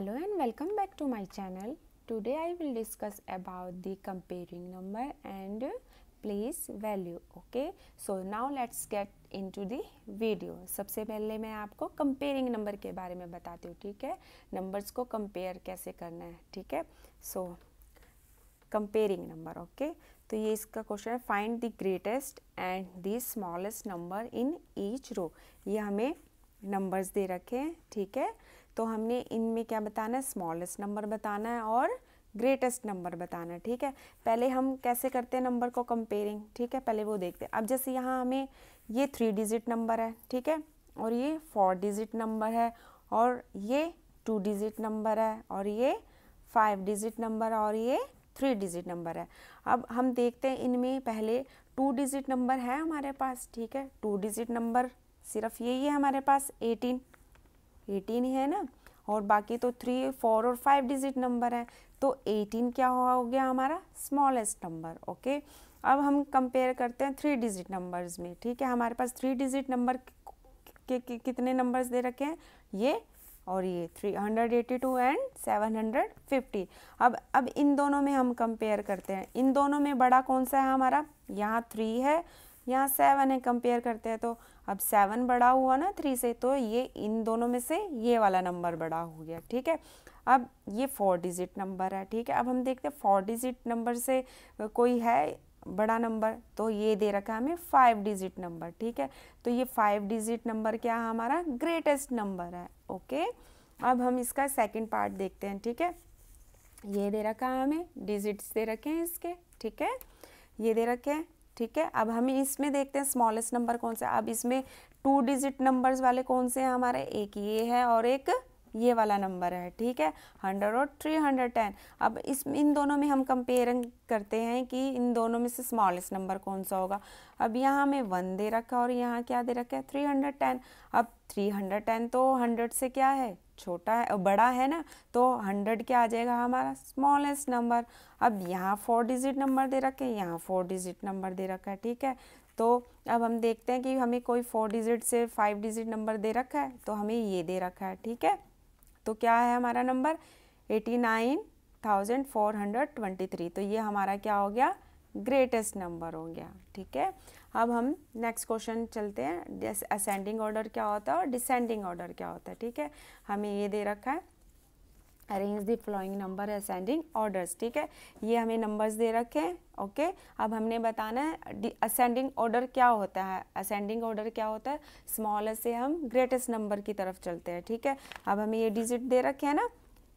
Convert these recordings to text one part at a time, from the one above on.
Hello and welcome back to my channel. Today I will discuss about the comparing number and place value. Okay, so now let's get into the video. सबसे पहले मैं आपको comparing number के बारे में बताती हूँ. ठीक है, नंबर्स को कंपेयर कैसे करना है. ठीक है, सो कंपेयरिंग नंबर. ओके, तो ये इसका क्वेश्चन है. Find the greatest and the smallest number in each row. ये हमें नंबर्स दे रखे हैं. ठीक है, तो हमने इनमें क्या बताना है, स्मॉलेस्ट नंबर बताना है और ग्रेटेस्ट नंबर बताना है. ठीक है, पहले हम कैसे करते हैं नंबर को कंपेयरिंग. ठीक है, पहले वो देखते हैं. अब जैसे यहाँ हमें ये 3 डिजिट नंबर है. ठीक है, और ये 4 डिजिट नंबर है और ये 2 डिजिट नंबर है और ये 5 डिजिट नंबर और ये 3 डिजिट नंबर है. अब हम देखते हैं इनमें पहले 2 डिजिट नंबर है हमारे पास. ठीक है, 2 डिजिट नंबर सिर्फ यही है हमारे पास, 18 ही है ना, और बाकी तो 3, 4 और 5 डिजिट नंबर है. तो 18 क्या हो गया हमारा स्मॉलेस्ट नंबर. ओके, अब हम कंपेयर करते हैं 3 डिजिट नंबर्स में. ठीक है, हमारे पास 3 डिजिट नंबर के कितने नंबर्स दे रखे हैं, ये और ये 382 एंड 750. अब इन दोनों में हम कंपेयर करते हैं. इन दोनों में बड़ा कौन सा है हमारा, यहाँ 3 है, यहाँ 7 है. कंपेयर करते हैं तो अब 7 बड़ा हुआ ना 3 से, तो ये इन दोनों में से ये वाला नंबर बड़ा हो गया. ठीक है, अब ये 4 डिजिट नंबर है. ठीक है, अब हम देखते हैं 4 डिजिट नंबर से कोई है बड़ा नंबर, तो ये दे रखा है हमें 5 डिजिट नंबर. ठीक है, तो ये 5 डिजिट नंबर क्या है हमारा ग्रेटेस्ट नंबर है. ओके, अब हम इसका सेकंड पार्ट देखते हैं. ठीक है, ये दे रखा है हमें, डिजिट्स दे रखे हैं इसके. ठीक है, ये दे रखे हैं. ठीक है, अब हम इसमें देखते हैं स्मॉलेस्ट नंबर कौन सा. अब इसमें 2 डिजिट नंबर्स वाले कौन से हैं हमारे, एक ये है और एक ये वाला नंबर है. ठीक है, 100 और 310. अब इन दोनों में हम कंपेयरिंग करते हैं कि इन दोनों में से स्मॉलेस्ट नंबर कौन सा होगा. अब यहाँ हमें 1 दे रखा और यहाँ क्या दे रखा है 310. अब 310 तो 100 से क्या है, छोटा है, बड़ा है ना, तो 100 क्या आ जाएगा हमारा स्मॉलेस्ट नंबर. अब यहाँ 4 डिजिट नंबर दे रखे हैं, यहाँ 4 डिजिट नंबर दे रखा है. ठीक है, तो अब हम देखते हैं कि हमें कोई 4 डिजिट से 5 डिजिट नंबर दे रखा है, तो हमें ये दे रखा है. ठीक है, तो क्या है हमारा नंबर 89,423. तो ये हमारा क्या हो गया, ग्रेटेस्ट नंबर हो गया. ठीक है, अब हम नेक्स्ट क्वेश्चन चलते हैं. असेंडिंग ऑर्डर क्या होता है और डिसेंडिंग ऑर्डर क्या होता है. ठीक है, हमें ये दे रखा है arrange the following number ascending orders. ठीक है, ये हमें नंबर्स दे रखे हैं. ओके, अब हमने बताना है असेंडिंग ऑर्डर क्या होता है. असेंडिंग ऑर्डर क्या होता है, स्मॉलेस्ट से हम ग्रेटेस्ट नंबर की तरफ चलते हैं. ठीक है, अब हमें ये डिजिट दे रखे हैं ना,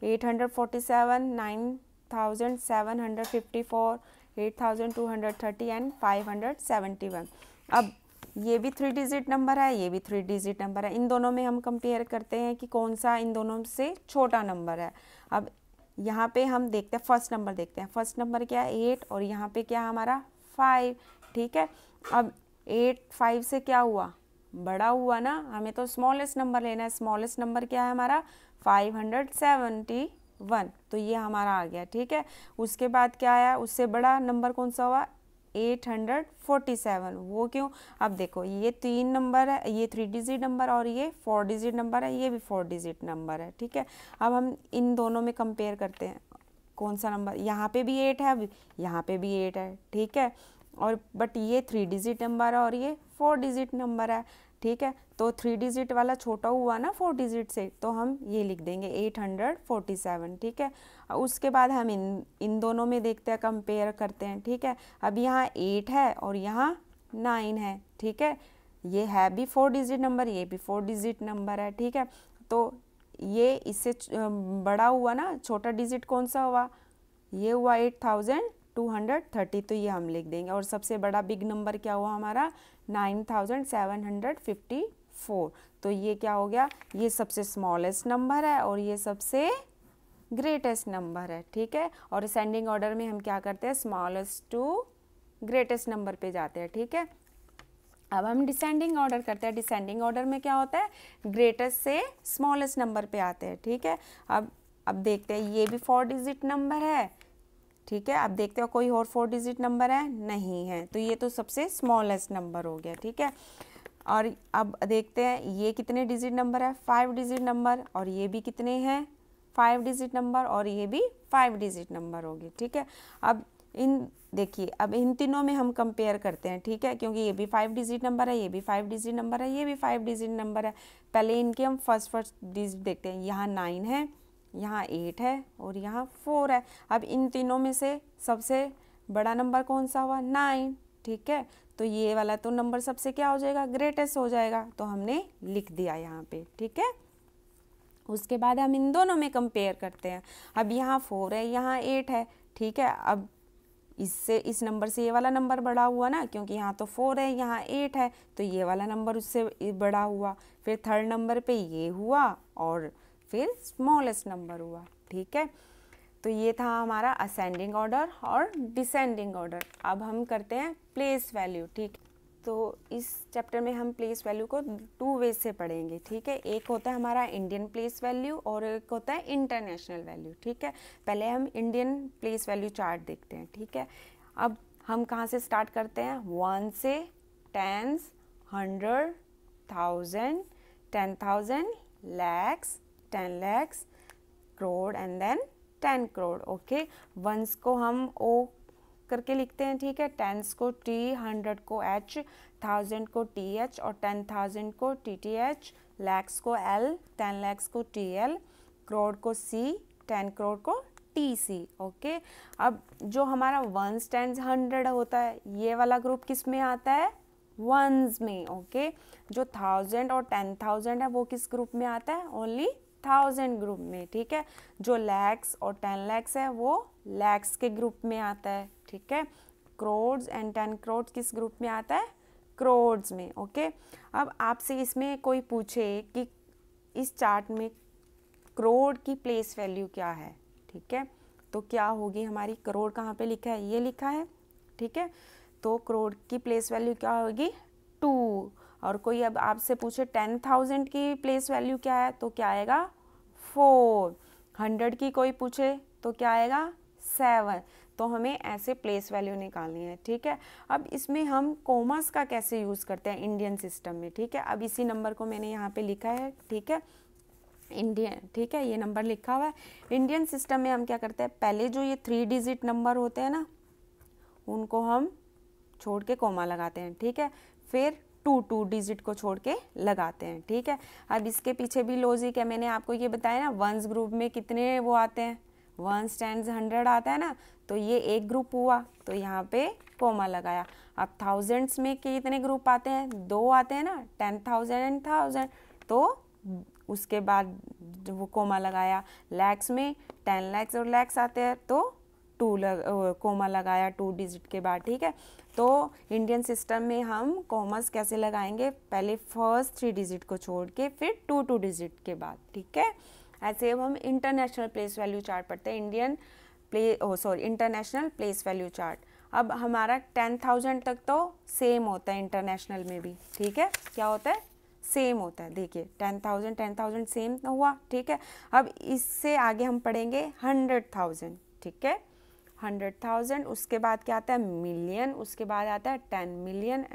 847, 9,754, 8,230 एंड 571. अब ये भी 3 डिजिट नंबर है, ये भी 3 डिजिट नंबर है. इन दोनों में हम कंपेयर करते हैं कि कौन सा इन दोनों से छोटा नंबर है. अब यहाँ पे हम देखते हैं फर्स्ट नंबर देखते हैं. फर्स्ट नंबर क्या है 8 और यहाँ पे क्या हमारा 5. ठीक है, अब 8 5 से क्या हुआ, बड़ा हुआ ना, हमें तो स्मॉलेस्ट नंबर लेना है. स्मॉलेस्ट नंबर क्या है हमारा 571, तो ये हमारा आ गया. ठीक है, उसके बाद क्या आया, उससे बड़ा नंबर कौन सा हुआ 847. वो क्यों, अब देखो ये 3 नंबर है, ये 3 डिजिट नंबर और ये 4 डिजिट नंबर है, ये भी 4 डिजिट नंबर है. ठीक है, अब हम इन दोनों में कंपेयर करते हैं कौन सा नंबर, यहाँ पे भी 8 है, अब यहाँ पे भी 8 है. ठीक है, और बट ये 3 डिजिट नंबर है और ये 4 डिजिट नंबर है. ठीक है, तो 3 डिजिट वाला छोटा हुआ ना 4 डिजिट से, तो हम ये लिख देंगे 847. ठीक है, उसके बाद हम इन दोनों में देखते हैं, कंपेयर करते हैं. ठीक है, अब यहाँ 8 है और यहाँ 9 है. ठीक है, ये है भी 4 डिजिट नंबर, ये भी 4 डिजिट नंबर है. ठीक है, तो ये इससे बड़ा हुआ ना, छोटा डिजिट कौन सा हुआ, ये हुआ 8,230, तो ये हम लिख देंगे. और सबसे बड़ा बिग नंबर क्या हुआ हमारा 9,754, तो ये क्या हो गया, ये सबसे स्मॉलेस्ट नंबर है और ये सबसे ग्रेटेस्ट नंबर है. ठीक है, और असेंडिंग ऑर्डर में हम क्या करते हैं, स्मॉलेस्ट टू ग्रेटेस्ट नंबर पे जाते हैं. ठीक है, अब हम डिसेंडिंग ऑर्डर करते हैं. डिसेंडिंग ऑर्डर में क्या होता है, ग्रेटेस्ट से स्मॉलेस्ट नंबर पे आते हैं. ठीक है, अब देखते हैं, ये भी 4 डिजिट नंबर है. ठीक है, अब देखते हो कोई और 4 डिजिट नंबर है, नहीं है, तो ये तो सबसे स्मॉलेस्ट नंबर हो गया. ठीक है, और अब देखते हैं ये कितने डिजिट नंबर है, 5 डिजिट नंबर, और ये भी कितने हैं 5 डिजिट नंबर और ये भी 5 डिजिट नंबर होगी, ठीक है। अब देखिए, अब इन तीनों में हम कंपेयर करते हैं, ठीक है, क्योंकि ये भी 5 डिजिट नंबर है, ये भी 5 डिजिट नंबर है, ये भी 5 डिजिट नंबर है। पहले इनके हम फर्स्ट डिजिट देखते हैं। यहाँ 9 है, यहाँ 8 है और यहाँ 4 है। अब इन तीनों में से सबसे बड़ा नंबर कौन सा हुआ? 9, ठीक है। तो ये वाला तो नंबर सबसे क्या हो जाएगा? ग्रेटेस्ट हो जाएगा, तो हमने लिख दिया यहाँ पे, ठीक है। उसके बाद हम इन दोनों में कंपेयर करते हैं। अब यहाँ 4 है, यहाँ 8 है, ठीक है। अब इससे इस नंबर से ये वाला नंबर बड़ा हुआ ना, क्योंकि यहाँ तो 4 है, यहाँ 8 है, तो ये वाला नंबर उससे बड़ा हुआ। फिर थर्ड नंबर पे ये हुआ और फिर स्मॉलेस्ट नंबर हुआ, ठीक है। तो ये था हमारा असेंडिंग ऑर्डर और डिसेंडिंग ऑर्डर। अब हम करते हैं प्लेस वैल्यू, ठीक। तो इस चैप्टर में हम प्लेस वैल्यू को 2 वेज से पढ़ेंगे, ठीक है। एक होता है हमारा इंडियन प्लेस वैल्यू और एक होता है इंटरनेशनल वैल्यू, ठीक है। पहले हम इंडियन प्लेस वैल्यू चार्ट देखते हैं, ठीक है। अब हम कहाँ से स्टार्ट करते हैं? 1 से 10, 100, 1000, 10,000, lakhs, 10 lakhs, crore and then 10 crore, okay. Ones को हम ओ करके लिखते हैं, ठीक है। 10 को T, 100 को H, 1000 को TH और 10,000 को TTH, लैक्स को L, 10 लैक्स को TL, करोड़ को C, 10 करोड़ को TC, ओके। अब जो हमारा 1s, 10s, 100 होता है, ये वाला ग्रुप किस में आता है? वंस में, ओके। जो 1000 और 10,000 है वो किस ग्रुप में आता है? ओनली 1000 ग्रुप में, ठीक है। जो लैक्स और 10 लैक्स है वो लैक्स के ग्रुप में आता है, ठीक है। करोड्स एंड 10 करोड्स किस ग्रुप में आता है? करोड्स में, ओके। अब आपसे इसमें कोई पूछे कि इस चार्ट में करोड़ की प्लेस वैल्यू क्या है, ठीक है, तो क्या होगी हमारी? करोड़ कहाँ पे लिखा है? ये लिखा है, ठीक है। तो करोड़ की प्लेस वैल्यू क्या होगी? 2। और कोई अब आपसे पूछे 10,000 की प्लेस वैल्यू क्या है, तो क्या आएगा? 4। 100 की कोई पूछे तो क्या आएगा? 7। तो हमें ऐसे प्लेस वैल्यू निकालनी है, ठीक है। अब इसमें हम कॉमर्स का कैसे यूज़ करते हैं इंडियन सिस्टम में, ठीक है। अब इसी नंबर को मैंने यहाँ पे लिखा है, ठीक है, इंडियन, ठीक है, ये नंबर लिखा हुआ है। इंडियन सिस्टम में हम क्या करते हैं? पहले जो ये 3 डिजिट नंबर होते हैं ना, उनको हम छोड़ के कॉमा लगाते हैं, ठीक है। फिर 2 डिजिट को छोड़ के लगाते हैं, ठीक है। अब इसके पीछे भी लॉजिक है, मैंने आपको ये बताया ना, वंस ग्रुप में कितने वो आते हैं? 1s, 10s, 100 आता है ना, तो ये एक ग्रुप हुआ, तो यहाँ पे कॉमा लगाया। अब थाउजेंड्स में कितने ग्रुप आते हैं? 2 आते हैं ना, 10,000 एंड 1000, तो उसके बाद वो कॉमा लगाया। लैक्स में 10 लैक्स और लैक्स आते हैं, तो 2 कॉमा लगाया 2 डिजिट के बाद, ठीक है। तो इंडियन सिस्टम में हम कॉमर्स कैसे लगाएंगे? पहले फर्स्ट 3 डिजिट को छोड़ के फिर 2 डिजिट के बाद, ठीक है। ऐसे अब हम इंटरनेशनल प्लेस वैल्यू चार्ट पढ़ते हैं, इंटरनेशनल प्लेस वैल्यू चार्ट। अब हमारा 10,000 तक तो सेम होता है इंटरनेशनल में भी, ठीक है। क्या होता है? सेम होता है, देखिए 10,000 सेम हुआ, ठीक है। अब इससे आगे हम पढ़ेंगे 100,000, ठीक है, 100,000। उसके बाद क्या आता है? मिलियन, उसके बाद आता है 10 मिलियन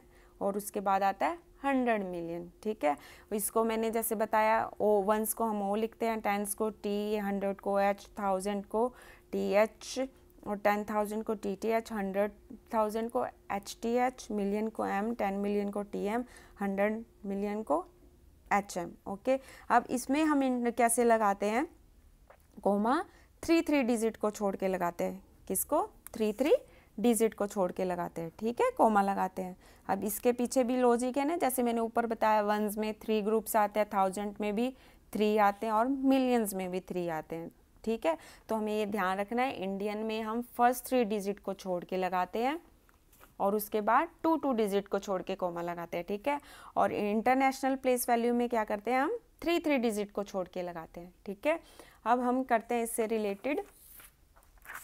और उसके बाद आता है 100 मिलियन, ठीक है। इसको मैंने जैसे बताया, वंस को हम ओ लिखते हैं, 10s को T, 100 को H, 1000 को TH और 10,000 को TTH, 100,000 को HTH, मिलियन को M, 10 मिलियन को TM, 100 मिलियन को HM, ओके। अब इसमें हम कैसे लगाते हैं? कोमा 3 डिजिट को छोड़ के लगाते हैं। किसको? 3 डिजिट को छोड़ के लगाते हैं, ठीक है, कोमा लगाते हैं। अब इसके पीछे भी लॉजिक है ना, जैसे मैंने ऊपर बताया, वंस में 3 ग्रुप्स आते हैं, 1000 में भी 3 आते हैं और मिलियंस में भी 3 आते हैं, ठीक है। तो हमें ये ध्यान रखना है, इंडियन में हम फर्स्ट 3 डिजिट को छोड़ के लगाते हैं और उसके बाद 2 डिजिट को छोड़ के कोमा लगाते हैं, ठीक है। और इंटरनेशनल प्लेस वैल्यू में क्या करते हैं? हम 3 डिजिट को छोड़ के लगाते हैं, ठीक है। अब हम करते हैं इससे रिलेटेड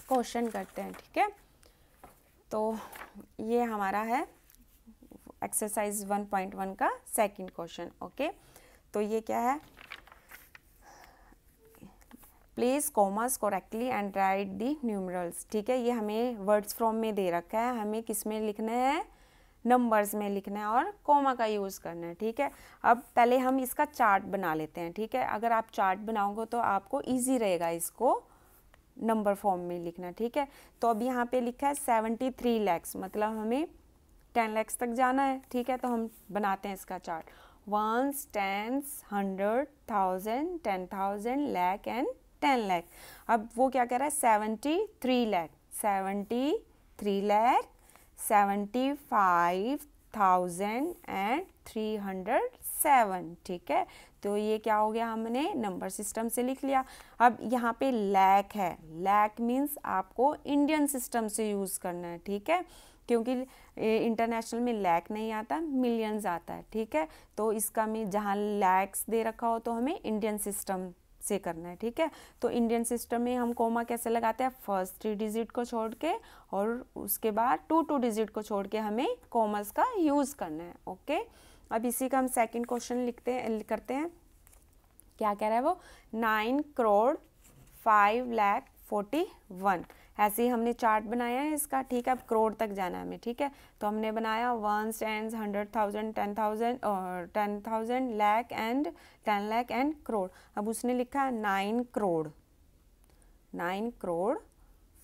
क्वेश्चन करते हैं, ठीक है। तो ये हमारा है एक्सरसाइज 1.1 का सेकंड क्वेश्चन, ओके। तो ये क्या है? Place commas correctly and right the numerals, ठीक है। ये हमें वर्ड्स फ्रॉम में दे रखा है, हमें किस में लिखना है? नंबर्स में लिखना है और कोमा का यूज़ करना है, ठीक है। अब पहले हम इसका चार्ट बना लेते हैं, ठीक है। अगर आप चार्ट बनाओगे तो आपको ईजी रहेगा इसको नंबर फॉर्म में लिखना, ठीक है। तो अब यहाँ पे लिखा है 73 लैक्स, मतलब हमें 10 लैक्स तक जाना है, ठीक है। तो हम बनाते हैं इसका chart, 1s, 10s, 100, 1000, 10,000, lakh and 10 lakh. अब वो क्या कह रहा है 73 लाख, 73 लाख 75,307, ठीक है। तो ये क्या हो गया, हमने नंबर सिस्टम से लिख लिया। अब यहाँ पे लैख है, लैख मीन्स आपको इंडियन सिस्टम से यूज़ करना है, ठीक है, क्योंकि इंटरनेशनल में लैख नहीं आता, मिलियंस आता है, ठीक है। तो इसका में जहाँ लैक्स दे रखा हो तो हमें इंडियन सिस्टम से करना है, ठीक है। तो इंडियन सिस्टम में हम कोमा कैसे लगाते हैं, फर्स्ट 3 डिजिट को छोड़ के और उसके बाद 2 डिजिट को छोड़ के हमें कोमास का यूज़ करना है, ओके। अब इसी का हम सेकंड क्वेश्चन करते हैं। क्या कह रहा है वो, 9 करोड़ 5,41,000। ऐसे ही हमने चार्ट बनाया है इसका, ठीक है। अब करोड़ तक जाना है हमें, ठीक है। तो हमने बनाया 1s, 10s, 100,000, 10,000 और 10,000, लाख एंड 10 लाख एंड करोड़। अब उसने लिखा है 9 करोड़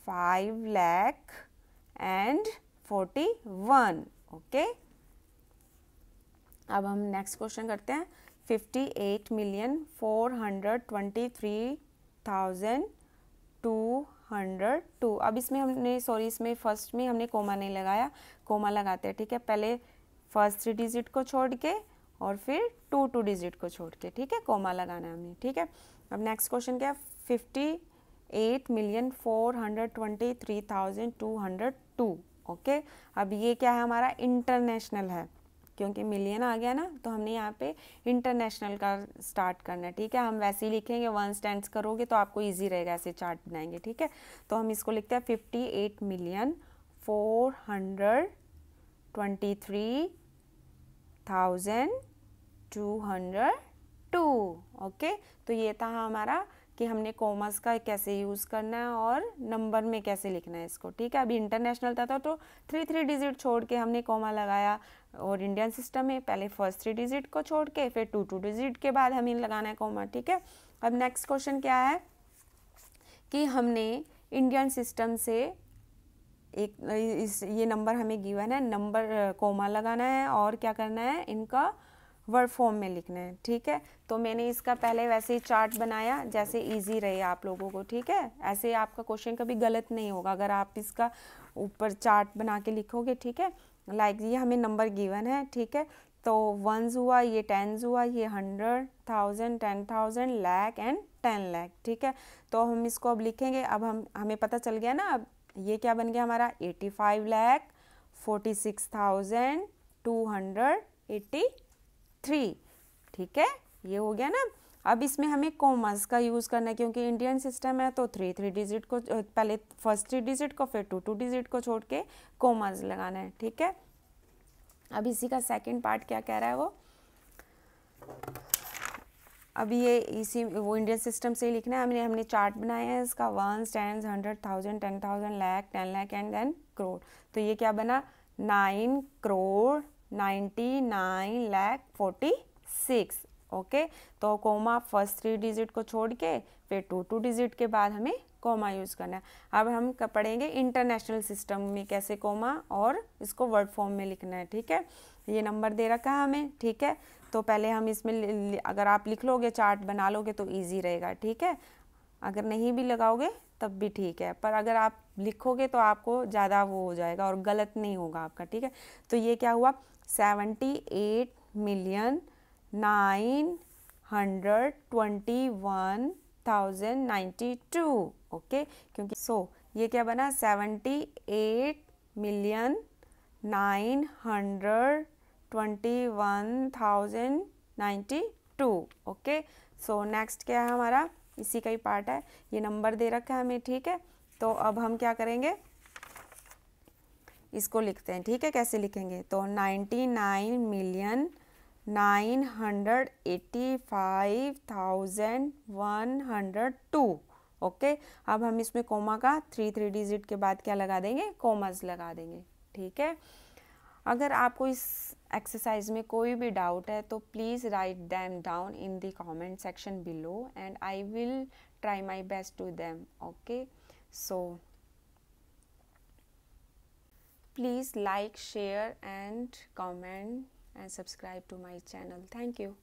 5,41,000, ओके। अब हम नेक्स्ट क्वेश्चन करते हैं, 58,423,202। अब इसमें हमने इसमें फर्स्ट में हमने कोमा नहीं लगाया, कोमा लगाते हैं, ठीक है। पहले फर्स्ट 3 डिजिट को छोड़ के और फिर 2 डिजिट को छोड़ के, ठीक है, कोमा लगाना है हमें, ठीक है। अब नेक्स्ट क्वेश्चन क्या है, 58,423,202, ओके। अब ये क्या है, हमारा इंटरनेशनल है, क्योंकि मिलियन आ गया ना, तो हमने यहाँ पे इंटरनेशनल का स्टार्ट करना है, ठीक है। हम वैसे ही लिखेंगे, 1s 10s करोगे तो आपको इजी रहेगा, ऐसे चार्ट बनाएंगे, ठीक है। तो हम इसको लिखते हैं 58,423,202, ओके। तो ये था हमारा कि हमने कॉमर्स का कैसे यूज़ करना है और नंबर में कैसे लिखना है इसको, ठीक है। अभी इंटरनेशनल था तो 3 डिजिट छोड़ के हमने कॉमा लगाया, और इंडियन सिस्टम में पहले फर्स्ट 3 डिजिट को छोड़ के फिर 2 डिजिट के बाद हमें लगाना है कॉमा, ठीक है। अब नेक्स्ट क्वेश्चन क्या है कि हमने इंडियन सिस्टम से ये नंबर हमें गिवन है, नंबर कॉमा लगाना है और क्या करना है, इनका वर्ड फॉर्म में लिखना है, ठीक है। तो मैंने इसका पहले वैसे ही चार्ट बनाया जैसे इजी रहे आप लोगों को, ठीक है। ऐसे आपका क्वेश्चन कभी गलत नहीं होगा अगर आप इसका ऊपर चार्ट बना के लिखोगे, ठीक है। लाइक ये हमें नंबर गिवन है, ठीक है। तो 1s हुआ, ये 10s हुआ, ये 100,000, 10,000, लाख एंड 10 लाख, ठीक है। तो हम इसको अब लिखेंगे। अब हमें पता चल गया ना, अब ये क्या बन गया हमारा, 85,46,283, ठीक है, ये हो गया ना। अब इसमें हमें कॉमास का यूज़ करना है, क्योंकि इंडियन सिस्टम है तो 3 डिजिट को पहले फर्स्ट 3 डिजिट को फिर 2 डिजिट को छोड़ के कॉमास लगाना है, ठीक है। अब इसी का सेकंड पार्ट क्या कह रहा है वो, अब ये इसी वो इंडियन सिस्टम से ही लिखना है। हमने चार्ट बनाया है इसका, 1s 10s 100,000 10,000 lakh 10 lakh and then crore. तो ये क्या बना, 9 करोड़ 99,46,000, ओके। तो कोमा फर्स्ट 3 डिजिट को छोड़ के फिर 2 डिजिट के बाद हमें कोमा यूज़ करना है। अब हम पढ़ेंगे इंटरनेशनल सिस्टम में कैसे कोमा और इसको वर्ड फॉर्म में लिखना है, ठीक है। ये नंबर दे रखा है हमें, ठीक है। तो पहले हम इसमें अगर आप लिख लोगे, चार्ट बना लोगे तो इजी रहेगा, ठीक है। अगर नहीं भी लगाओगे तब भी ठीक है, पर अगर आप लिखोगे तो आपको ज़्यादा वो हो जाएगा और गलत नहीं होगा आपका, ठीक है। तो ये क्या हुआ, 78,921,092, ओके। क्योंकि ये क्या बना, 78,921,092, ओके। सो नेक्स्ट क्या है हमारा, इसी का ही पार्ट है, ये नंबर दे रखा है हमें, ठीक है। तो अब हम क्या करेंगे, इसको लिखते हैं, ठीक है। कैसे लिखेंगे, तो 99,985,102, ओके। अब हम इसमें कोमा का 3 डिजिट के बाद क्या लगा देंगे, कोमास लगा देंगे, ठीक है। अगर आपको इस एक्सरसाइज में कोई भी डाउट है तो please write them down in the comment section below and I will try my best to them. Okay, so please like, share and comment and subscribe to my channel. Thank you.